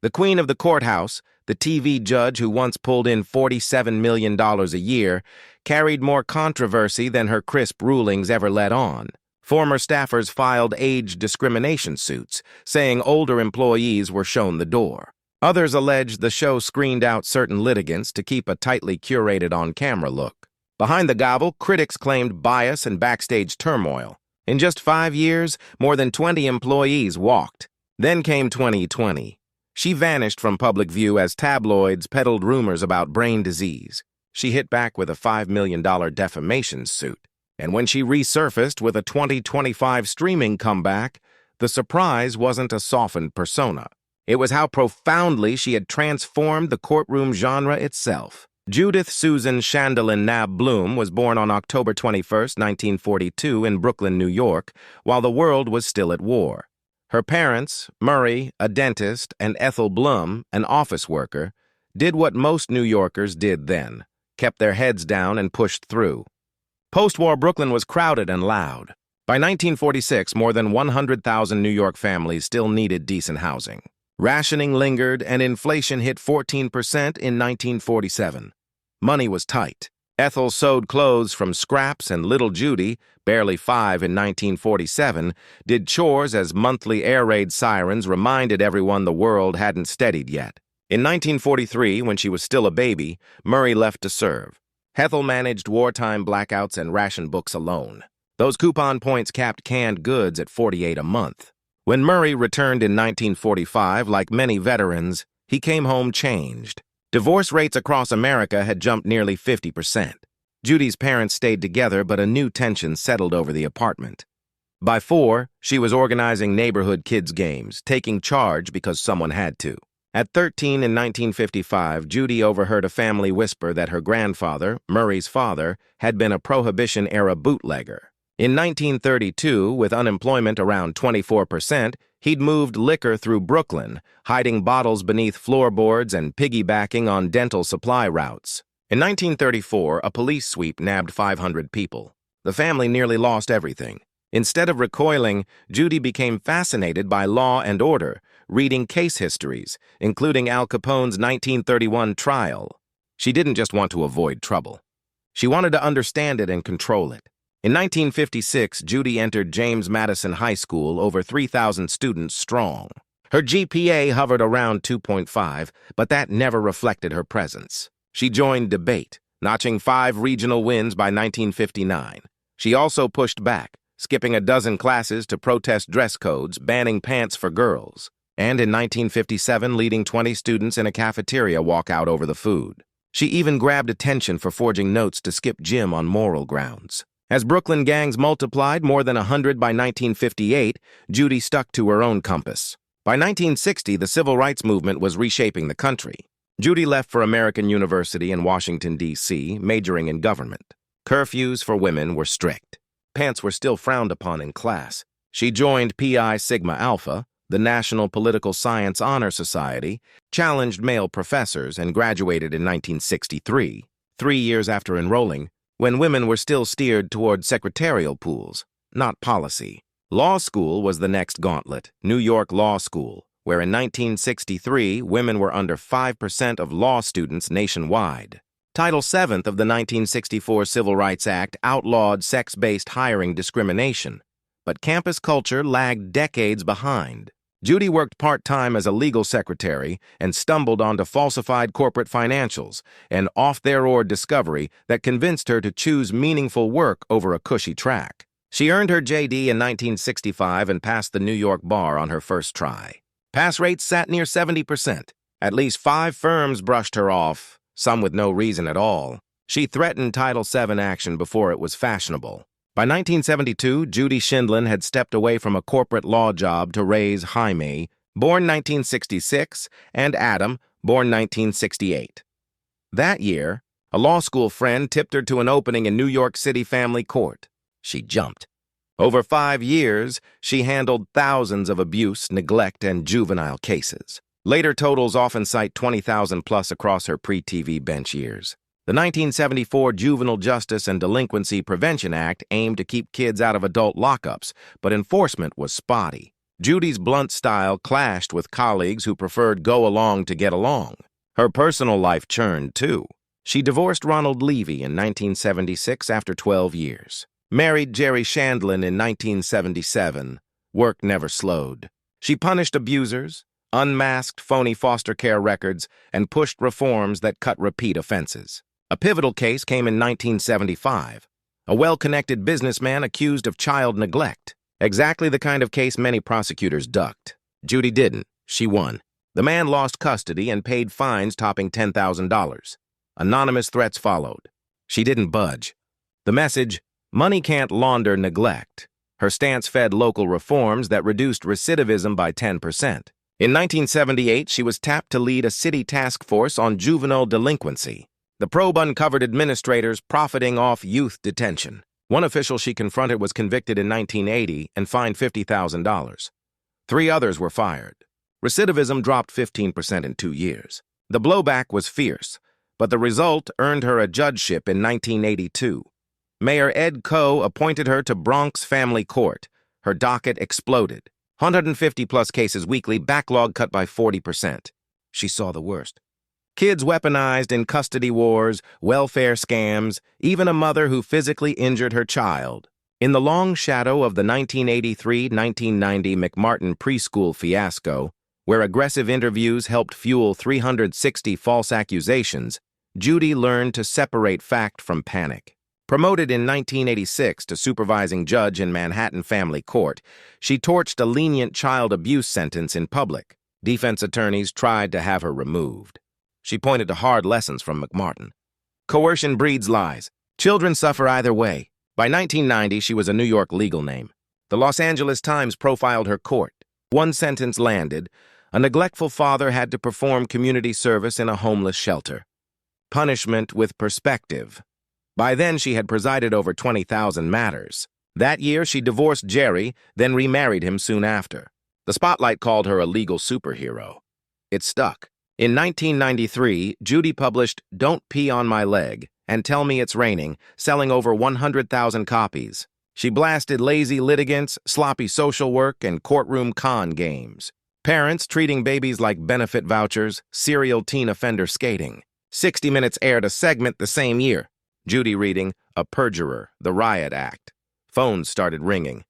The queen of the courthouse, the TV judge who once pulled in $47 million a year, carried more controversy than her crisp rulings ever let on. Former staffers filed age discrimination suits, saying older employees were shown the door. Others alleged the show screened out certain litigants to keep a tightly curated on-camera look. Behind the gavel, critics claimed bias and backstage turmoil. In just 5 years, more than 20 employees walked. Then came 2020. She vanished from public view as tabloids peddled rumors about brain disease. She hit back with a $5 million defamation suit. And when she resurfaced with a 2025 streaming comeback, the surprise wasn't a softened persona. It was how profoundly she had transformed the courtroom genre itself. Judith Susan Sheindlin Nab Bloom was born on October 21, 1942 in Brooklyn, New York, while the world was still at war. Her parents, Murray, a dentist, and Ethel Bloom, an office worker, did what most New Yorkers did then, kept their heads down and pushed through. Post-war Brooklyn was crowded and loud. By 1946, more than 100,000 New York families still needed decent housing. Rationing lingered, and inflation hit 14% in 1947. Money was tight. Ethel sewed clothes from scraps, and little Judy, barely 5 in 1947, did chores as monthly air raid sirens reminded everyone the world hadn't steadied yet. In 1943, when she was still a baby, Murray left to serve. Ethel managed wartime blackouts and ration books alone. Those coupon points capped canned goods at $48 a month. When Murray returned in 1945, like many veterans, he came home changed. Divorce rates across America had jumped nearly 50%. Judy's parents stayed together, but a new tension settled over the apartment. By 4, she was organizing neighborhood kids' games, taking charge because someone had to. At 13 in 1955, Judy overheard a family whisper that her grandfather, Murray's father, had been a Prohibition-era bootlegger. In 1932, with unemployment around 24%, he'd moved liquor through Brooklyn, hiding bottles beneath floorboards and piggybacking on dental supply routes. In 1934, a police sweep nabbed 500 people. The family nearly lost everything. Instead of recoiling, Judy became fascinated by law and order, reading case histories, including Al Capone's 1931 trial. She didn't just want to avoid trouble. She wanted to understand it and control it. In 1956, Judy entered James Madison High School, over 3,000 students strong. Her GPA hovered around 2.5, but that never reflected her presence. She joined debate, notching 5 regional wins by 1959. She also pushed back, skipping a dozen classes to protest dress codes, banning pants for girls. And in 1957, leading 20 students in a cafeteria walkout over the food. She even grabbed attention for forging notes to skip gym on moral grounds. As Brooklyn gangs multiplied, more than 100 by 1958, Judy stuck to her own compass. By 1960, the civil rights movement was reshaping the country. Judy left for American University in Washington, D.C., majoring in government. Curfews for women were strict. Pants were still frowned upon in class. She joined Pi Sigma Alpha, the National Political Science Honor Society, challenged male professors, and graduated in 1963, 3 years after enrolling, when women were still steered toward secretarial pools, not policy. Law school was the next gauntlet, New York Law School, where in 1963, women were under 5% of law students nationwide. Title VII of the 1964 Civil Rights Act outlawed sex-based hiring discrimination, but campus culture lagged decades behind. Judy worked part-time as a legal secretary and stumbled onto falsified corporate financials, an off-their-oar discovery that convinced her to choose meaningful work over a cushy track. She earned her JD in 1965 and passed the New York bar on her first try. Pass rates sat near 70%. At least 5 firms brushed her off, some with no reason at all. She threatened Title VII action before it was fashionable. By 1972, Judy Sheindlin had stepped away from a corporate law job to raise Jaime, born 1966, and Adam, born 1968. That year, a law school friend tipped her to an opening in New York City family court. She jumped. Over 5 years, she handled thousands of abuse, neglect, and juvenile cases. Later totals often cite 20,000 plus across her pre-TV bench years. The 1974 Juvenile Justice and Delinquency Prevention Act aimed to keep kids out of adult lockups, but enforcement was spotty. Judy's blunt style clashed with colleagues who preferred go along to get along. Her personal life churned, too. She divorced Ronald Levy in 1976 after 12 years. Married Judy Sheindlin in 1977. Work never slowed. She punished abusers, unmasked phony foster care records, and pushed reforms that cut repeat offenses. A pivotal case came in 1975. A well-connected businessman accused of child neglect. Exactly the kind of case many prosecutors ducked. Judy didn't. She won. The man lost custody and paid fines topping $10,000. Anonymous threats followed. She didn't budge. The message, money can't launder neglect. Her stance fed local reforms that reduced recidivism by 10%. In 1978, she was tapped to lead a city task force on juvenile delinquency. The probe uncovered administrators profiting off youth detention. One official she confronted was convicted in 1980 and fined $50,000. 3 others were fired. Recidivism dropped 15% in 2 years. The blowback was fierce, but the result earned her a judgeship in 1982. Mayor Ed Koh appointed her to Bronx Family Court. Her docket exploded. 150-plus cases weekly, backlog cut by 40%. She saw the worst. Kids weaponized in custody wars, welfare scams, even a mother who physically injured her child. In the long shadow of the 1983-1990 McMartin preschool fiasco, where aggressive interviews helped fuel 360 false accusations, Judy learned to separate fact from panic. Promoted in 1986 to supervising judge in Manhattan Family Court, she torched a lenient child abuse sentence in public. Defense attorneys tried to have her removed. She pointed to hard lessons from McMartin. Coercion breeds lies. Children suffer either way. By 1990, she was a New York legal name. The Los Angeles Times profiled her court. One sentence landed. A neglectful father had to perform community service in a homeless shelter. Punishment with perspective. By then, she had presided over 20,000 matters. That year, she divorced Jerry, then remarried him soon after. The spotlight called her a legal superhero. It stuck. In 1993, Judy published Don't Pee on My Leg and Tell Me It's Raining, selling over 100,000 copies. She blasted lazy litigants, sloppy social work, and courtroom con games. Parents treating babies like benefit vouchers, serial teen offender skating. 60 Minutes aired a segment the same year. Judy reading A Perjurer, The Riot Act. Phones started ringing.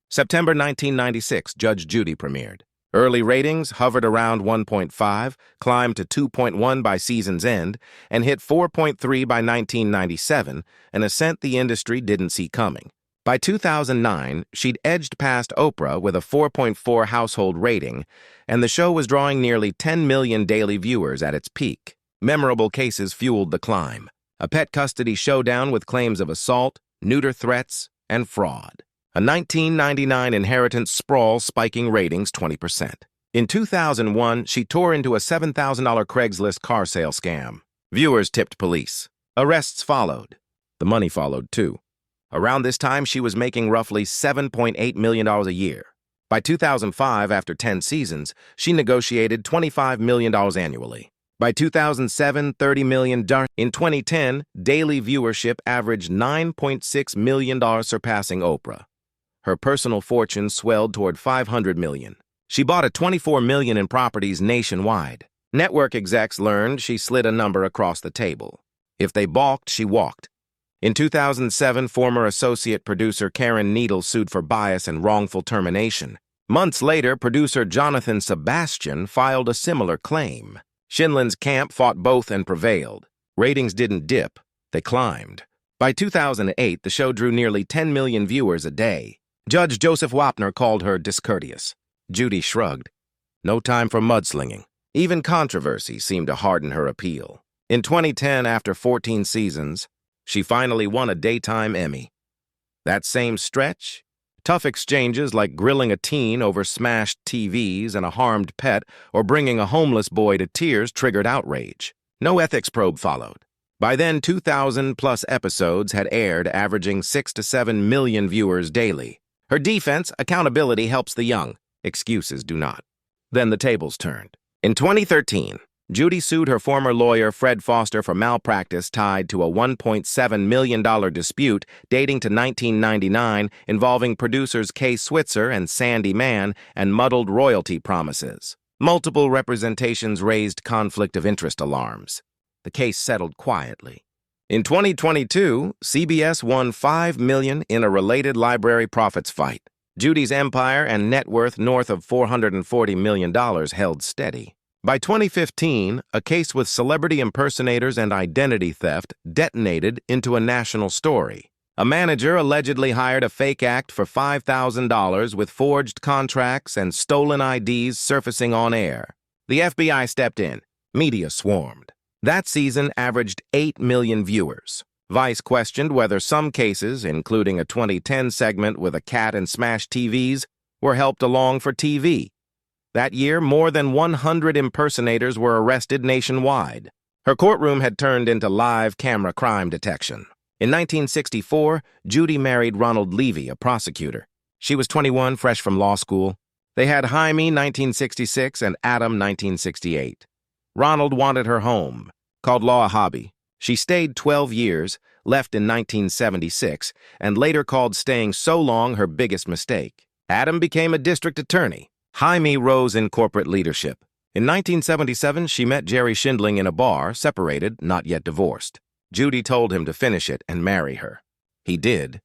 September 1996, Judge Judy premiered. Early ratings hovered around 1.5, climbed to 2.1 by season's end, and hit 4.3 by 1997, an ascent the industry didn't see coming. By 2009, she'd edged past Oprah with a 4.4 household rating, and the show was drawing nearly 10 million daily viewers at its peak. Memorable cases fueled the climb. A pet custody showdown with claims of assault, neuter threats, and fraud. A 1999 inheritance sprawl spiking ratings 20%. In 2001, she tore into a $7,000 Craigslist car sale scam. Viewers tipped police. Arrests followed. The money followed, too. Around this time, she was making roughly $7.8 million a year. By 2005, after 10 seasons, she negotiated $25 million annually. By 2007, $30 million. In 2010, daily viewership averaged $9.6 million, surpassing Oprah. Her personal fortune swelled toward $500 million. She bought a $24 million in properties nationwide. Network execs learned she slid a number across the table. If they balked, she walked. In 2007, former associate producer Karen Needle sued for bias and wrongful termination. Months later, producer Jonathan Sebastian filed a similar claim. Sheindlin's camp fought both and prevailed. Ratings didn't dip, they climbed. By 2008, the show drew nearly 10 million viewers a day. Judge Joseph Wapner called her discourteous. Judy shrugged. No time for mudslinging. Even controversy seemed to harden her appeal. In 2010, after 14 seasons, she finally won a Daytime Emmy. That same stretch, tough exchanges like grilling a teen over smashed TVs and a harmed pet or bringing a homeless boy to tears triggered outrage. No ethics probe followed. By then, 2,000-plus episodes had aired, averaging 6 to 7 million viewers daily. Her defense, accountability, helps the young. Excuses do not. Then the tables turned. In 2013, Judy sued her former lawyer, Fred Foster, for malpractice tied to a $1.7 million dispute dating to 1999 involving producers Kay Switzer and Sandy Mann and muddled royalty promises. Multiple representations raised conflict of interest alarms. The case settled quietly. In 2022, CBS won $5 million in a related library profits fight. Judy's empire and net worth north of $440 million held steady. By 2015, a case with celebrity impersonators and identity theft detonated into a national story. A manager allegedly hired a fake act for $5,000 with forged contracts and stolen IDs surfacing on air. The FBI stepped in. Media swarmed. That season averaged 8 million viewers. Vice questioned whether some cases, including a 2010 segment with a cat and smashed TVs, were helped along for TV. That year, more than 100 impersonators were arrested nationwide. Her courtroom had turned into live camera crime detection. In 1964, Judy married Ronald Levy, a prosecutor. She was 21, fresh from law school. They had Jaime, 1966, and Adam, 1968. Ronald wanted her home, called law a hobby. She stayed 12 years, left in 1976, and later called staying so long her biggest mistake. Adam became a district attorney. Jaime rose in corporate leadership. In 1977, she met Judy Sheindlin in a bar, separated, not yet divorced. Judy told him to finish it and marry her. He did,